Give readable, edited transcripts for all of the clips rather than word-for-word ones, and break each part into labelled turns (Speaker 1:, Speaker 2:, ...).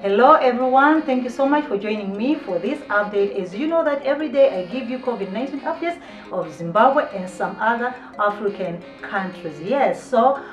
Speaker 1: Hello everyone, thank you so much for joining me for this update. As you know that every day I give you COVID-19 updates of Zimbabwe and some other African countries. Yes, so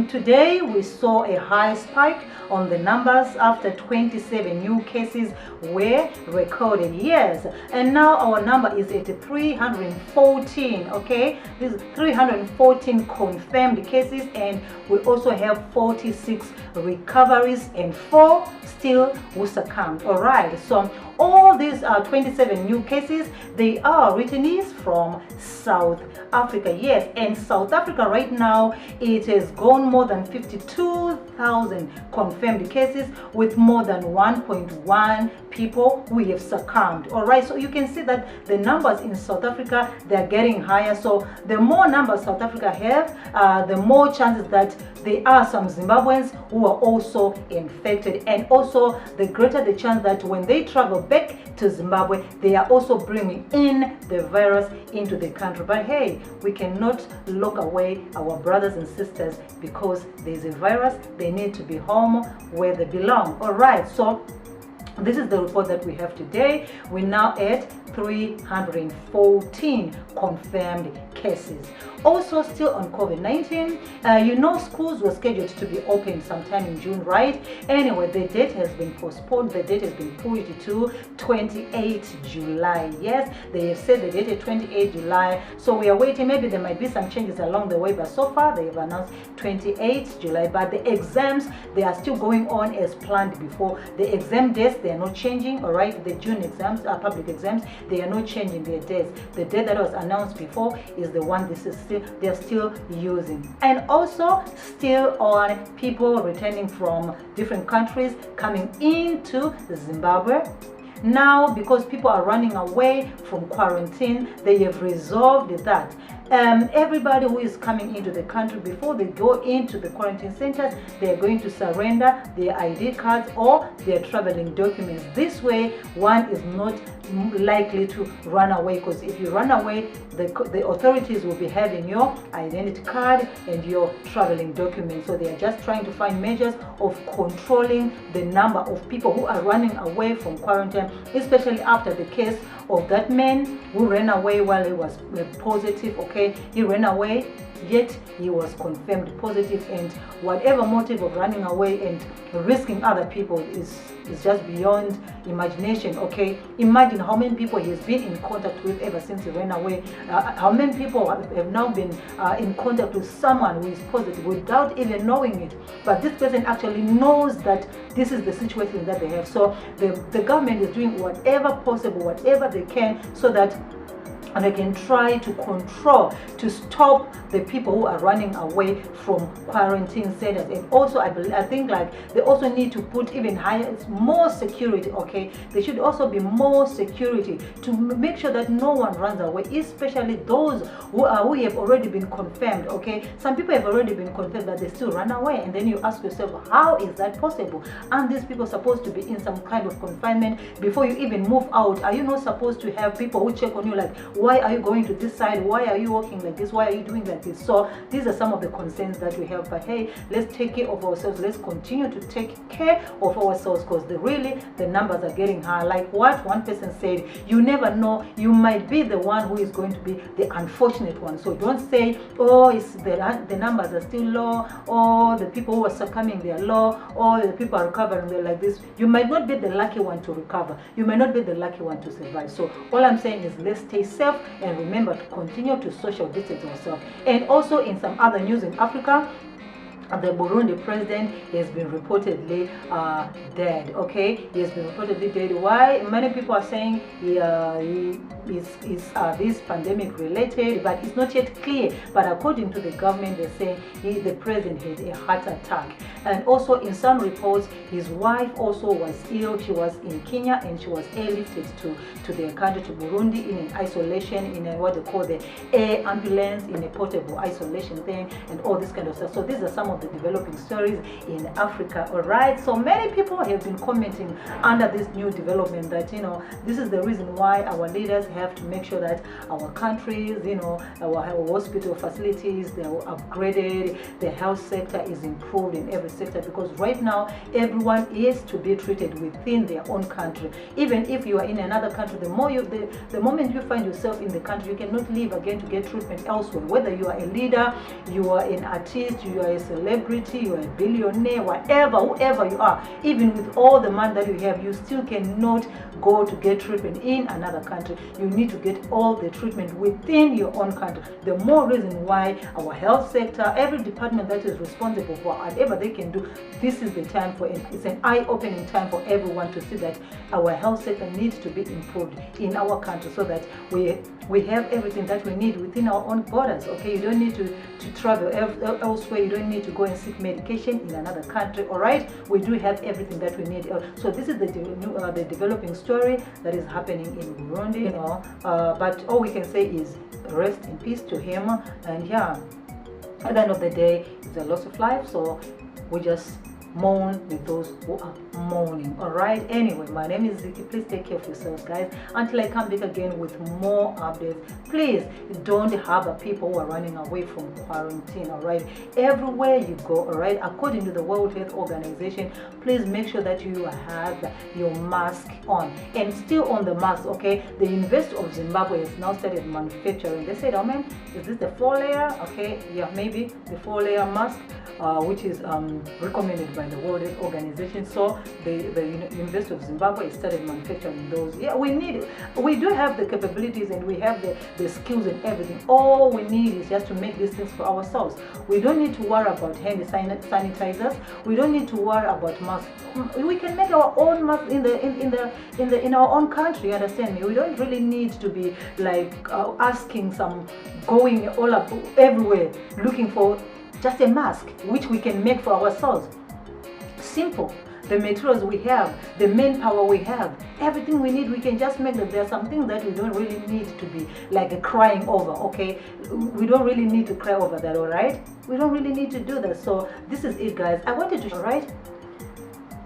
Speaker 1: today we saw a high spike on the numbers after 27 new cases were recorded. Yes, and now our number is at 314. Okay, this is 314 confirmed cases, and we also have 46 recoveries and 4 still who succumbed. All right, so all these 27 new cases, they are returnees from South Africa. Yes, and South Africa right now, it has gone more than 52,000 confirmed cases with more than 1.1 people who have succumbed. All right, so you can see that the numbers in South Africa, they're getting higher. So the more numbers South Africa have, the more chances that there are some Zimbabweans who are also infected, and also the greater the chance that when they travel back to Zimbabwe, they are also bringing in the virus into the country. But hey, we cannot lock away our brothers and sisters because there's a virus. They need to be home where they belong. All right, so this is the report that we have today. We're now at 314 confirmed cases. Also, still on COVID-19, you know, schools were scheduled to be open sometime in June, right? Anyway, the date has been postponed. The date has been pushed to 28 July. Yes, they have said the date is 28 July. So we are waiting. Maybe there might be some changes along the way, but so far they have announced 28 July. But the exams, they are still going on as planned before. The exam dates, they are not changing. All right, the June exams, public exams, they are not changing their dates. The date that was announced before is the one they're still using. And also still on people returning from different countries coming into Zimbabwe. Now, because people are running away from quarantine, they have resolved that everybody who is coming into the country, before they go into the quarantine centers, they are going to surrender their ID cards or their traveling documents. This way, one is not likely to run away, because if you run away, the authorities will be having your identity card and your traveling documents. So they are just trying to find measures of controlling the number of people who are running away from quarantine, especially after the case of that man who ran away while he was positive. Okay, he ran away, yet he was confirmed positive, and whatever motive of running away and risking other people is just beyond imagination. Okay, imagine how many people he has been in contact with ever since he ran away. How many people have now been in contact with someone who is positive without even knowing it, but this person actually knows that this is the situation that they have. So the government is doing whatever possible, whatever they can, so that they can try to control, to stop the people who are running away from quarantine centers. And also I think like they also need to put even higher, more security. Okay, there should also be more security to make sure that no one runs away, especially those who have already been confirmed. Okay, some people have already been confirmed but they still run away, and then you ask yourself, how is that possible? And these people supposed to be in some kind of confinement before you even move out? Are you not supposed to have people who check on you, like, why are you going to this side? Why are you walking like this? Why are you doing like this? So these are some of the concerns that we have. But hey, let's take care of ourselves. Let's continue to take care of ourselves, because really the numbers are getting high. Like what one person said, you never know, you might be the one who is going to be the unfortunate one. So don't say, oh, it's the numbers are still low, or the people who are succumbing, they are low, or the people are recovering, they're like this. You might not be the lucky one to recover. You might not be the lucky one to survive. So all I'm saying is, let's stay safe and remember to continue to social distance ourselves. And also in some other news in Africa, the Burundi president has been reportedly dead. Okay, he has been reportedly dead. Why? Many people are saying is this pandemic related, but it's not yet clear. But according to the government, they're saying the president had a heart attack. And also in some reports, his wife also was ill. She was in Kenya and she was airlifted to their country, to Burundi, in an isolation, in what they call the air ambulance, in a portable isolation thing, and all this kind of stuff. So these are some of of the developing stories in Africa. All right, so many people have been commenting under this new development that, you know, this is the reason why our leaders have to make sure that our countries, you know, our hospital facilities, they are upgraded, the health sector is improved in every sector, because right now everyone is to be treated within their own country. Even if you are in another country, the moment you find yourself in the country, you cannot leave again to get treatment elsewhere. Whether you are a leader, you are an artist, you are a celebrity, you are a billionaire, whatever, whoever you are, even with all the money that you have, you still cannot go to get treatment in another country. You need to get all the treatment within your own country. The more reason why our health sector, every department that is responsible for whatever they can do, this is the time for it. It's an eye-opening time for everyone to see that our health sector needs to be improved in our country, so that we have everything that we need within our own borders. Okay, you don't need to travel elsewhere. You don't need to go and seek medication in another country. All right, we do have everything that we need. So this is the developing story that is happening in Burundi, you know, but all we can say is rest in peace to him. And yeah, at the end of the day, it's a loss of life, so we just mourn with those who are mourning. All right, anyway, my name is Ziki. Please take care of yourselves, guys, until I come back again with more updates. Please don't harbor people who are running away from quarantine. All right, everywhere you go, all right, according to the World Health Organization, please make sure that you have your mask on. And still on the mask, okay, the University of Zimbabwe has now started manufacturing. They said, oh man, is this the 4-layer? Okay, yeah, maybe the 4-layer mask, which is recommended by the World Health Organization. So the University of Zimbabwe started manufacturing those. Yeah, we do have the capabilities, and we have the skills and everything. All we need is just to make these things for ourselves. We don't need to worry about hand sanitizers. We don't need to worry about masks. We can make our own masks in our own country. Understand me? We don't really need to be like going all up everywhere looking for just a mask which we can make for ourselves. Simple. The materials we have, the manpower we have, everything we need, we can just make them. There are some things that we don't really need to be like crying over. Okay, we don't really need to cry over that. All right, we don't really need to do that. So this is it, guys. I wanted to, all right,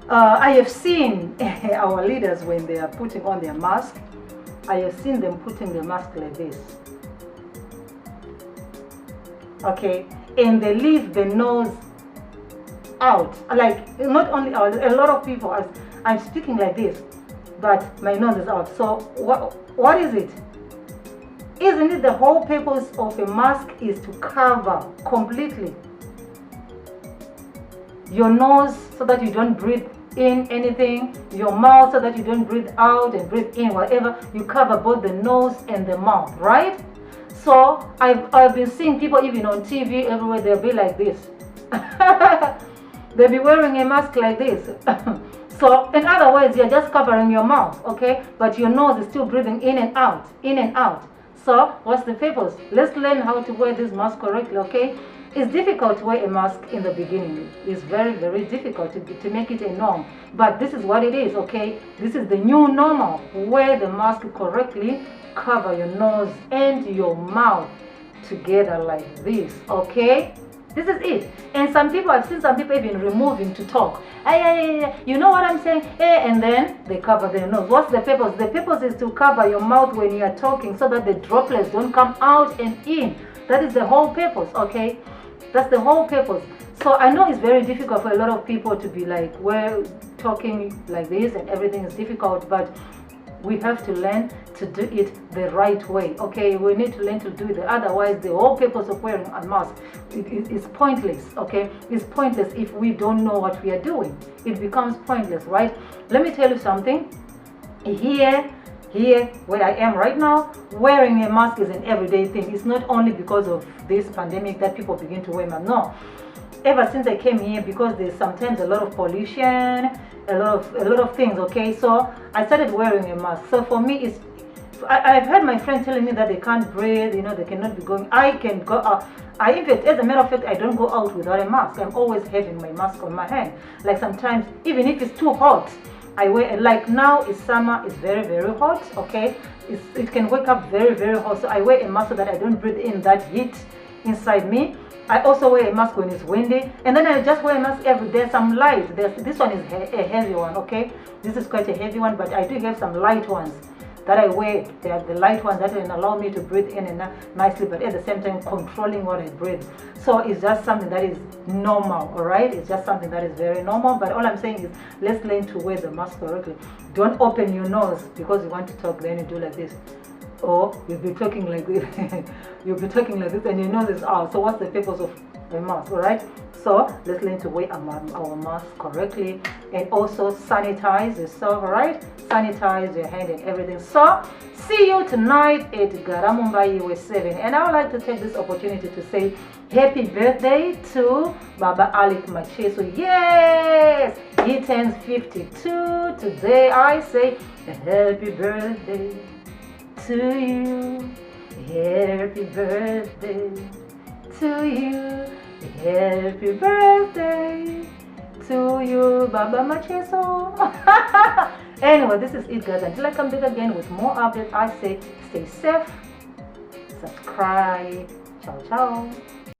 Speaker 1: I have seen our leaders when they are putting on their mask. I have seen them putting the mask like this, okay, and they leave the nose out, like not only out, a lot of people, I'm speaking like this, but my nose is out. So what is it? Isn't it the whole purpose of a mask is to cover completely your nose so that you don't breathe in anything, your mouth so that you don't breathe out and breathe in whatever, you cover both the nose and the mouth, right? So I've been seeing people even on TV everywhere, they'll be like this. They'll be wearing a mask like this. So in other words, you're just covering your mouth, okay, but your nose is still breathing in and out, in and out. So what's the purpose? Let's learn how to wear this mask correctly, okay? It's difficult to wear a mask in the beginning. It's very, very difficult to make it a norm. But this is what it is, okay? This is the new normal. Wear the mask correctly, cover your nose and your mouth together like this, okay? This is it. And some people, I've seen some people even removing to talk. You know what I'm saying? And then they cover their nose. What's the purpose? The purpose is to cover your mouth when you are talking so that the droplets don't come out and in. That is the whole purpose, okay? That's the whole purpose. So I know it's very difficult for a lot of people to be like, well, talking like this and everything is difficult, but we have to learn to do it the right way, okay? We need to learn to do it. Otherwise, the whole purpose of wearing a mask is pointless, okay? It's pointless if we don't know what we are doing. It becomes pointless, right? Let me tell you something. Here where I am right now, wearing a mask is an everyday thing. It's not only because of this pandemic that people begin to wear masks. No. Ever since I came here, because there's sometimes a lot of pollution, a lot of things, okay? So I started wearing a mask. So for me, it's I've heard my friends telling me that they can't breathe, you know, they cannot be going. I can go out. As a matter of fact, I don't go out without a mask. I'm always having my mask on my hand. Like sometimes, even if it's too hot, I wear, like now it's summer, it's very, very hot, okay? It can wake up very, very hot. So I wear a mask so that I don't breathe in that heat inside me. I also wear a mask when it's windy, and then I just wear a mask every day. Some light. This one is a heavy one, okay? This is quite a heavy one, but I do have some light ones that I wear. They are the light ones that will allow me to breathe in and nicely, but at the same time controlling what I breathe. So it's just something that is normal, all right? It's just something that is very normal, but all I'm saying is let's learn to wear the mask correctly. Don't open your nose because you want to talk, then you do like this. Or you'll be talking like this. You'll be talking like this and your nose is out. So what's the purpose of a mask, all right? So let's learn to wear our mask correctly, and also sanitize yourself, all right? Sanitize your hand and everything. So see you tonight at Garamumba US 7, and I would like to take this opportunity to say happy birthday to Baba Alec Macheso. Yes, he turns 52 today. I say happy birthday to you, happy birthday to you, happy birthday to you, Baba Macheso. Anyway, this is it, guys. Until I come back again with more updates, I say stay safe, subscribe, ciao ciao.